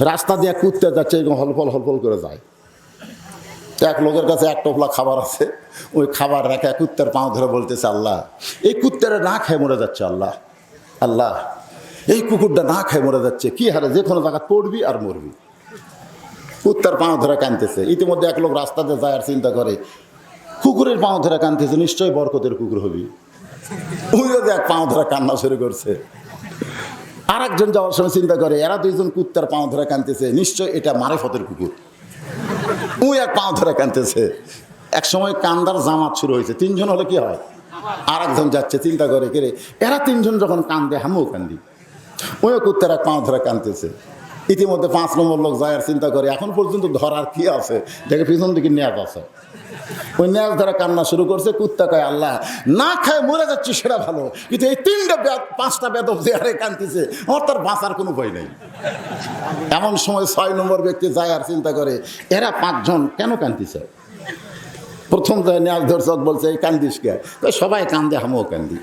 রাস্তা দিয়ে কুত্তে যাচ্ছে, এরকম হলফল হলফল করে যায়। এক লোকের কাছে এক টোপলা খাবার আছে, ওই খাবার রেখে কুত্তার পাও ধরে বলতেছে, আল্লাহ এই কুত্তারা না খেয়ে মরে যাচ্ছে, আল্লাহ আল্লাহ এই কুকুরটা না খেয়ে মরে যাচ্ছে, কি হারে যে কোনো জায়গা পড়বি আর মরবি। কুত্তার পাও ধরে কাঁদতেছে। ইতিমধ্যে এক লোক রাস্তাতে যায় আর চিন্তা করে, কুকুরের পাও ধরে কাঁদতেছে, নিশ্চয়ই বরকতের কুকুর হবি। ওইও এক পাও ধরে কান্না শুরু করছে। আর একজন যাওয়ার সময় চিন্তা করে, এরা দুইজন কুত্তার পাও ধরে কাঁদতেছে, নিশ্চয় এটা মারেফতের কুকুর। ওই এক পাও ধরে কাঁদতেছে। এক সময় কান্দার জামাত শুরু হয়েছে, তিনজন হলে কি হয়? আর একজন যাচ্ছে, চিন্তা করে কে রে, এরা তিনজন যখন কান্দে আমিও কান্দি। ওই কুত্তার এক পাও ধরে কাঁদতেছে। ইতিমধ্যে 5 নম্বর লোক যায় আর চিন্তা করে, এখন পর্যন্ত ধরার কি আছে, দেখে পিছন দিকে নেয়াজ আছে। ওই নেয়াজ ধরা কান্না শুরু করছে। কুত্তা কয়, আল্লাহ না খায় মরে যাচ্ছি সেটা ভালো, কিন্তু এই 5টা বেদব যে আরে কাঁদতেছে, আমার তার বাঁচার কোনো ভয় নেই। এমন সময় 6 নম্বর ব্যক্তি যায় আর চিন্তা করে, এরা 5 জন কেন কাঁদতেছে। প্রথম যায় নেয়াজ ধরছক বলছে, এই কান্দিস কে? সবাই কান্দে আমিও কান্দি।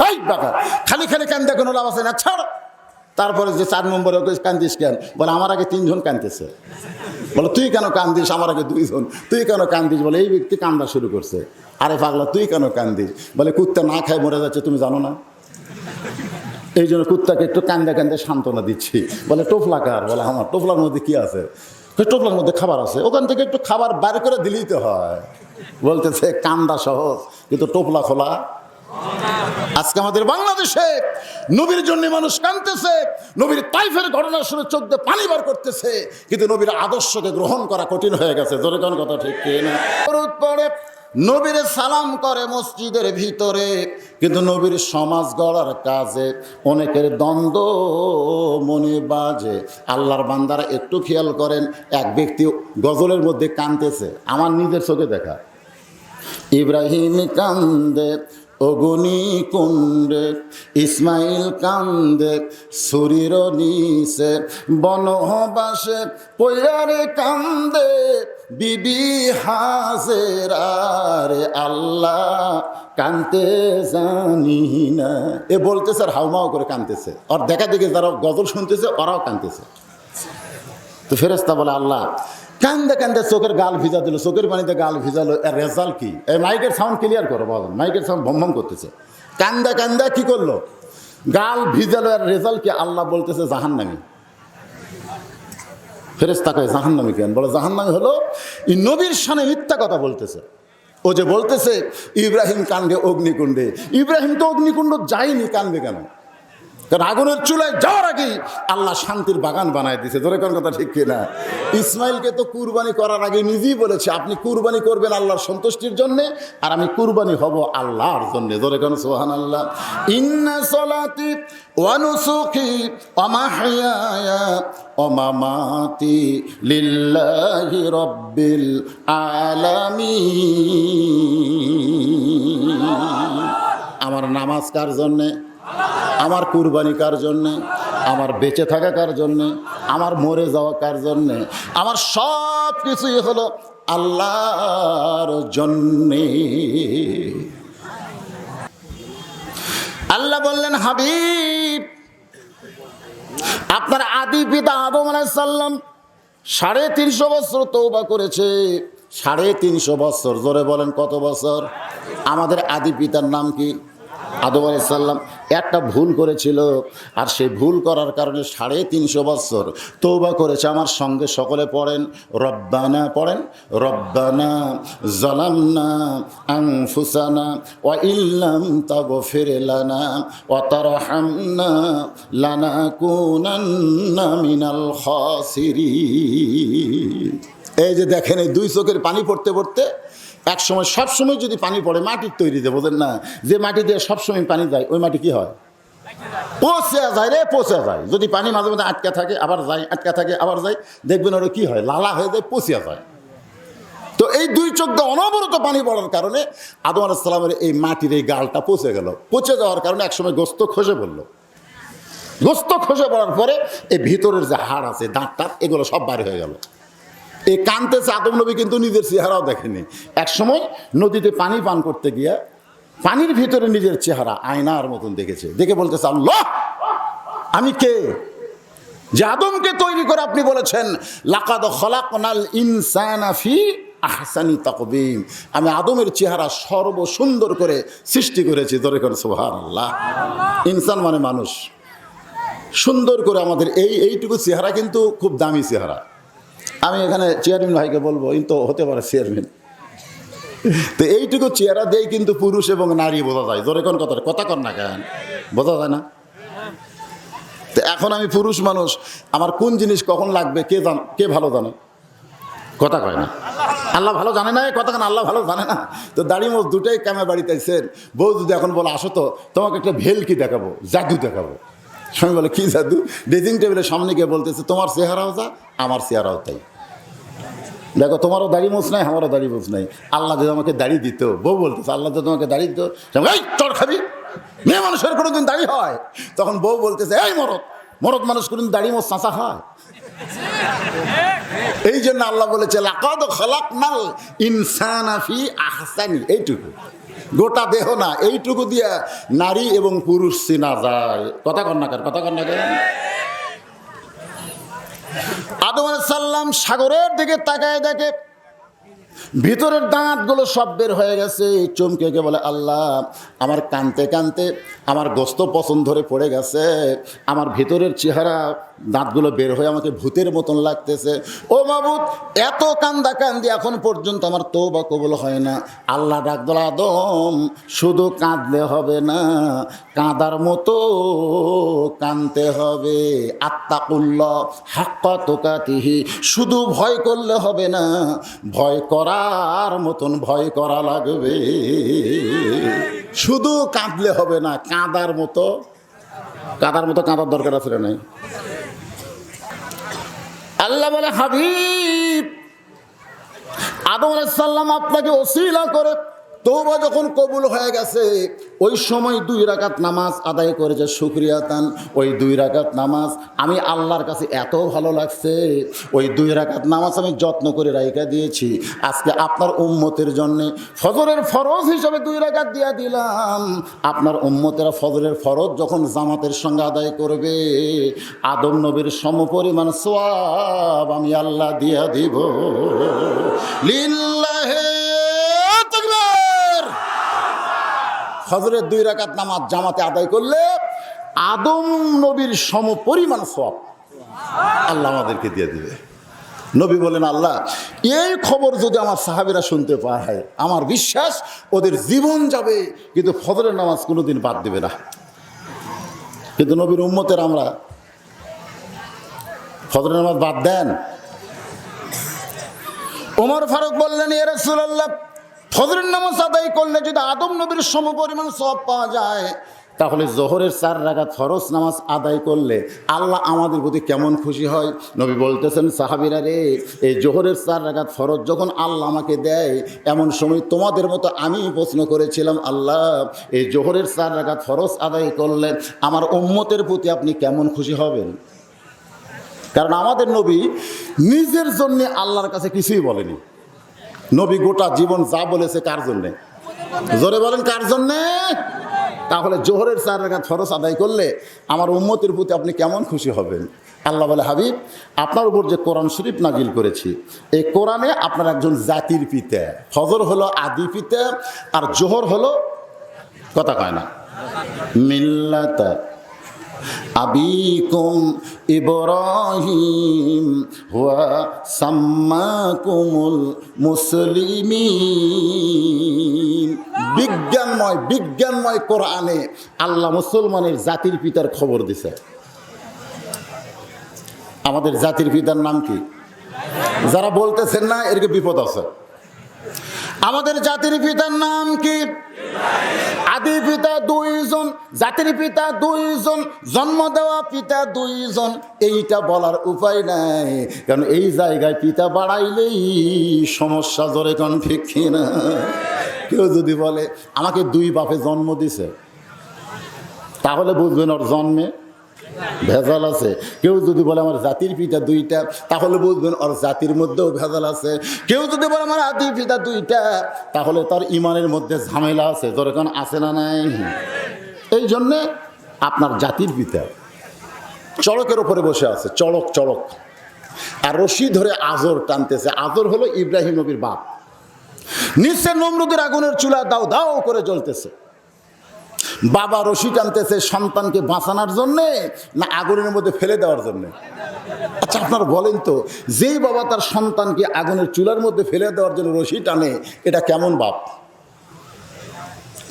এই বাবা খালি খালি কান্দে কোনো লাভ আছে না, ছাড়। তারপরে যে 4 নম্বরে কান্দিস কেন? বলে আমার আগে 3 জন কাঁদতেছে। বলে তুই কেন কান্দিস? আমার আগে 2 জন। তুই কেন কান্দিস? বলে এই ব্যক্তি কান্দা শুরু করছে। আরে পাগলা তুই কেন কান্দিস? বলে কুত্তা না খায় মরে যাচ্ছে, তুমি জানো না? এই জন্য কুত্তাকে একটু কান্দে কান্দে সান্ত্বনা দিচ্ছি। বলে টোপলা কার? বলে আমার। টোপলার মধ্যে কি আছে? টোপলার মধ্যে খাবার আছে, ওখান থেকে একটু খাবার বাইরে করে দিলেই তো হয়। বলতেছে কান্দা সহজ, কিন্তু টোপলা খোলা। আজকে আমাদের বাংলাদেশে নবীর জন্য মানুষ কাঁদতেছে, নবীর তাইফের ঘটনা শুনে চোখ দিয়ে পানি বার করতেছে, কিন্তু নবীর আদর্শকে গ্রহণ করা কঠিন হয়ে গেছে। জোরে কোন কথা ঠিক কিনা? পরে নবীর সালাম করে মসজিদের ভিতরে, কিন্তু নবীর সমাজ গড়ার কাজে অনেকের দ্বন্দ্ব মনে বাজে। আল্লাহর বান্দারা একটু খেয়াল করেন, এক ব্যক্তি গজলের মধ্যে কাঁদতেছে, আমার নিজের চোখে দেখা। ইব্রাহিম কান্দে অগ্নি কুণ্ডে, ইসমাইল কান্দে ছুরির নিচে, বনবাসে পৈরারে কান্দে বিবি হাজেরা রে, আল্লাহ কানতে জানি না। এ বলতেছে আর হাউমাউ করে কানতেছে, আর দেখা দেখে যারা গজল শুনতেছে ওরাও কানতেছে। তো ফেরেশতা বলে, আল্লাহ কান্দে কান্দে চোখের গাল ভিজা দিল, চোখের পানিতে গাল ভিজালো, এর রেজাল্ট কি? এই মাইকের সাউন্ড ক্লিয়ার করো বলেন, মাইকের সাউন্ড ভম ভম করতেছে। কান্দা কান্দা কি করলো? গাল ভিজালো, এর রেজাল্ট কি? আল্লাহ বলতেছে জাহান্নামী। ফেরেশতা কয় জাহান্নামী কেন? বলে জাহান্নামী হলো এই নবীর শানে মিথ্যা কথা বলতেছে। ও যে বলতেছে ইব্রাহিম কান্দে অগ্নিকুণ্ডে, ইব্রাহিম তো অগ্নিকুণ্ড যায়নি, কান্দবে কেন? কারণ আগুনের চুলায় যাওয়ার আগেই আল্লাহ শান্তির বাগান বানায় দিয়েছে। ধরে কোন কথা ঠিক কিনা? ইসমাইলকে তো কুরবানি করার আগে নিজেই বলেছে, আপনি কুরবানি করবেন আল্লাহর সন্তুষ্টির জন্য, আর আমি কুরবানি হব আল্লাহর জন্য। ধরে কোন সুবহানাল্লাহ। ইন্না সলাতি ওয়া নুসুকি ওয়া মাহইয়ায়া ওয়া মামাতি লিল্লাহি রাব্বিল আলামিন। আমার নামাজ কার জন্যে? আমার কুরবানি কার জন্যে? আমার বেঁচে থাকা কার জন্যে? আমার মরে যাওয়া কার জন্যে? আমার সব কিছুই হলো আল্লাহর জন্যে। আল্লাহ বললেন, হাবিব আপনার আদি পিতা আদম আলাইহিস সালাম 350 বছর তওবা করেছে। 350 বছর। জোরে বলেন কত বছর? আমাদের আদি পিতার নাম কি? আদম আলাইহিস সালাম। একটা ভুল করেছিল, আর সেই ভুল করার কারণে 350 বছর তওবা করেছে। আমার সঙ্গে সকলে পড়েন, রব্বানা পড়েন, রব্বানা যালামনা আনফুসানা ওয়া ইল্লাম তাগফির লানা ওয়া তারহামনা লানাকুনান্না মিনাল খাসিরিন। এই যে দেখেন, এই 2 চোখের পানি পড়তে পড়তে এক সময়, সব সময় যদি পানি পড়ে মাটির তৈরিতে, বোঝেন না, যে মাটি দিয়ে সবসময় পানি যায়, ওই মাটি কি হয়? পচে যায় রে, পচে যায়। যদি পানি মাঝে মাঝে আটকা থাকে আবার যায়, আটকা থাকে আবার যায়, দেখবেন ওরা কি হয়? লালা হয়ে যায়, পচিয়া যায়। তো এই 2 চোখ দিয়ে অনবরত পানি পড়ার কারণে আদম আলাইহিস সালামের এই মাটির এই গালটা পচে গেল। পচে যাওয়ার কারণে একসময় গোস্ত খসে পড়ল। গোস্ত খসে পড়ার পরে এই ভিতরের যে হাড় আছে, দাঁত, এগুলো সব বাইরে হয়ে গেল। এই কানতেছে আদম নবী, কিন্তু নিজের চেহারাও দেখেনি। এক সময় নদীতে পানি পান করতে গিয়া পানির ভিতরে নিজের চেহারা আয়নার মতন দেখেছে। দেখে বলতেছে, আল্লাহ আমি কে? যে আদমকে তৈরি করে আপনি বলেছেন লাকাদ খলাকনাল ইনসানা ফি আহসানি তাকবীম, আমি আদমের চেহারা সর্বসুন্দর করে সৃষ্টি করেছি। ধরে করে সুবহানাল্লাহ। ইনসান মানে মানুষ। সুন্দর করে আমাদের এইটুকু চেহারা কিন্তু খুব দামি চেহারা। আমি এখানে চেয়ারম্যান ভাইকে বলবো, কিন্তু হতে পারে চেয়ারম্যান, তো এইটুকু চেহারা দিয়ে কিন্তু পুরুষ এবং নারী বোঝা যায়। ধরে কোন কথা কর না কেন, বোঝা যায় না? তো এখন আমি পুরুষ মানুষ, আমার কোন জিনিস কখন লাগবে কে ভালো জানে? কথা কয় না। আল্লাহ ভালো জানে না, কথা কেন আল্লাহ ভালো জানে না? তো দাড়ি মোজ দুটাই কামে বাড়িতে আইছেন, বউ যদি এখন বলে আসো তো তোমাকে একটা ভেলকি দেখাবো, জাদু দেখাবো। স্বামী বলে কি জাদু? ড্রেসিং টেবিলের সামনে গিয়ে বলতেছে তোমার চেহারাও যা আমার চেহারাও তাই। দেখো তোমারও দাড়ি মোজ নাই, আমারও দাড়ি মোজ নাই। আল্লাহ যদি আমাকে দাড়ি দিত, বউ বলতেছে আল্লাহ যদি তোমাকে দাড়ি দিত, এই চর খাবি, মেয়ে মানুষের কোনোদিন দাড়ি হয়? তখন বউ বলতেছে এই মরদ মানুষ কোনোদিন দাড়ি মোজ চাঁচা হয়? এই জন্য আল্লাহ বলেছে লাকাদ খলাকনাল ইনসানা ফি আহসানি, এইটুকু গোটা দেহ না, এইটুকু দিয়া নারী এবং পুরুষ চেনা যায়। কথা কন্যাকার। আদম আলাইহিস সালাম সাগরের দিকে তাকায় দেখে ভিতরের দাঁতগুলো সব বের হয়ে গেছে। চমকে কে বলে আল্লাহ, আমার কানতে কানতে আমার গোস্ত পছন্দ ধরে পড়ে গেছে, আমার ভিতরের চেহারা দাঁতগুলো বের হয়ে আমাকে ভূতের মতন লাগতেছে। ও মাবুদ, এত কান্দি এখন পর্যন্ত আমার তওবা কবুল হয় না। আল্লাহ ডাক দিল, আদম শুধু কাঁদলে হবে না, কাঁদার মতো কাঁদতে হবে। আত্তাকুল্লাহ হাক্কা তুকাতিহি, শুধু ভয় করলে হবে না, ভয় করার মতন ভয় করা লাগবে। শুধু কাঁদলে হবে না, কাঁদার মতো কাঁদার দরকার আছে না? আল্লাহ বলে হাবিব আদম আলাইহিস সালাম আপনাকে ওসিলা করে তওবা যখন কবুল হয়ে গেছে, ওই সময় 2 রাকাত নামাজ আদায় করেছে শুকরিয়া তান। ওই 2 রাকাত নামাজ আমি আল্লাহর কাছে এত ভালো লাগছে, ওই 2 রাকাত নামাজ আমি যত্ন করে রাইখা দিয়েছি। আজকে আপনার উম্মতের জন্যে ফজরের ফরজ হিসাবে 2 রাকাত দিয়া দিলাম। আপনার উম্মতেরা ফজরের ফরজ যখন জামাতের সঙ্গে আদায় করবে, আদম নবীর সমপরিমাণ সওয়াব আমি আল্লাহ দিয়া দিব। লিল্লাহি ফজরের 2 রাকাত নামাজ জামাতে আদায় করলে আদম নবীর সমপরিমাণ সওয়াব আল্লাহ আমাদেরকে দিয়ে দিবে। নবী বলেন আল্লাহ, এই খবর যদি আমার সাহাবীরা শুনতে পায়, আমার বিশ্বাস ওদের জীবন যাবে, কিন্তু ফজরের নামাজ কোনোদিন বাদ দিবে না। কিন্তু নবীর উম্মতের আমরা ফজরের নামাজ বাদ দেন। ওমর ফারুক বললেন, ইয়া রাসূলুল্লাহ, ফজরের নামাজ আদায় করলে যদি আদম নবীর সমপরিমাণ সওয়াব পাওয়া যায়, তাহলে জোহরের 4 রাকাত ফরজ নামাজ আদায় করলে আল্লাহ আমাদের প্রতি কেমন খুশি হয়। নবী বলতেছেন, সাহাবীরা রে, এই জোহরের 4 রাকাত ফরজ যখন আল্লাহ আমাকে দেয়, এমন সময় তোমাদের মতো আমি প্রশ্ন করেছিলাম, আল্লাহ এই জোহরের 4 রাকাত ফরজ আদায় করলে আমার উম্মতের প্রতি আপনি কেমন খুশি হবেন? কারণ আমাদের নবী নিজের জন্য আল্লাহর কাছে কিছুই বলেনি। নবী গোটা জীবন যা বলেছে কার জন্যে? জোরে বলেন, কার জন্যে? তাহলে জোহরের 4 রাকাত ফরজ আদায় করলে আমার উম্মতের প্রতি আপনি কেমন খুশি হবেন? আল্লাহ বলে, হাবিব আপনার উপর যে কোরআন শরীফ নাজিল করেছি, এই কোরআনে আপনার একজন জাতির পিতা। ফজর হলো আদি পিতা, আর জোহর হলো, কথা কয় না, মিল্লাতা আবিকুম ইব্রাহিম হুয়া সাম্মাকুমুল মুসলিমিন। বিজ্ঞানময় কোরআনে আল্লাহ মুসলমানের জাতির পিতার খবর দিছে। আমাদের জাতির পিতার নাম কি? যারা বলতেছেন না, এর বিপদ আছে। আমাদের জাতির পিতার নাম কি? আদি পিতা 2 জন, জাতির পিতা 2 জন, জন্ম দেওয়া পিতা 2 জন। এইটা বলার উপায় নাই, কারণ এই জায়গায় পিতা বাড়াইলেই সমস্যা। জোরে কোন ঠিক কিনা? কেউ যদি বলে আমাকে 2 বাপে জন্ম দিছে, তাহলে বুঝবেন ওর জন্মে ভেজাল আছে। কেউ যদি বলে আমার জাতির পিতা 2টা, তাহলে বুঝবেন ওর জাতির মধ্যেও ভেজাল আছে। কেউ যদি বলে আমার আদি পিতা 2টা, তাহলে তার ইমানের মধ্যে ঝামেলা আছে। যেরকম আছে না নাই? এই জন্যে আপনার জাতির পিতা চড়কের উপরে বসে আছে, চড়ক চড়ক, আর রশি ধরে আজর টানতেছে। আজর হলো ইব্রাহিম নবীর বাপ। নিচে নমরুদের আগুনের চুলা দাও দাও করে জ্বলতেছে। বাবা রশি টানতেছে সন্তানকে বাঁচানোর জন্যে না আগুনের মধ্যে ফেলে দেওয়ার জন্যে? আচ্ছা আপনারা বলেন তো, যেই বাবা তার সন্তানকে আগুনের চুলার মধ্যে ফেলে দেওয়ার জন্য রশি টানে, এটা কেমন বাপ?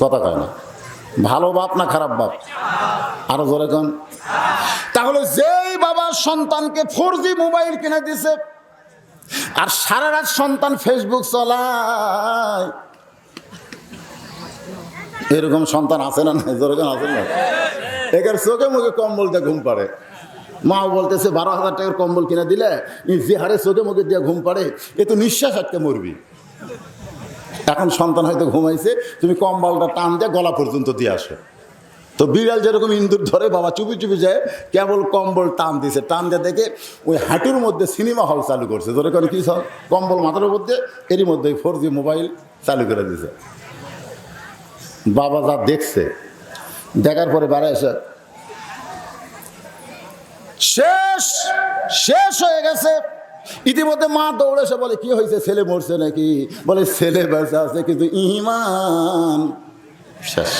কথা কয় না। ভালো বাপ না খারাপ বাপ? আরো জোরে কোন। তাহলে যেই বাবা সন্তানকে 4G মোবাইল কিনে দিছে আর সারা রাত সন্তান ফেসবুক চালায়, এরকম সন্তান আছে না? জোরে কোন, আছে না? এর চোখে মুখে কম্বল দিয়ে ঘুম পাড়ে। মা বলতেছে 12,000 টাকার কম্বল কিনে দিলে যে হারে চোখে মুখে দিয়ে ঘুম পাড়ে, এ তো নিঃশ্বাস আটকে মরবি। এখন সন্তান হয়তো ঘুমাইছে, তুমি কম্বলটা টান দিয়ে গলা পর্যন্ত দিয়ে আসো। তো বিড়াল যেরকম ইন্দুর ধরে, বাবা চুপি চুপি যায়, কেবল কম্বল টান দিছে, টান দিয়ে দেখে ওই হাঁটুর মধ্যে সিনেমা হল চালু করছে। ধরে করে কি সব কম্বল মাথার মধ্যে, এরই মধ্যে 4G মোবাইল চালু করে দিছে। বাবা যা দেখছে, দেখার পরে বাড়ি এসে শেষ শেষ হয়ে গেছে। ইতিমধ্যে মা দৌড়ে এসে বলে, কি হয়েছে, ছেলে মরছে নাকি? বলে ছেলে বেঁচে আছে কিন্তু ঈমান শেষ।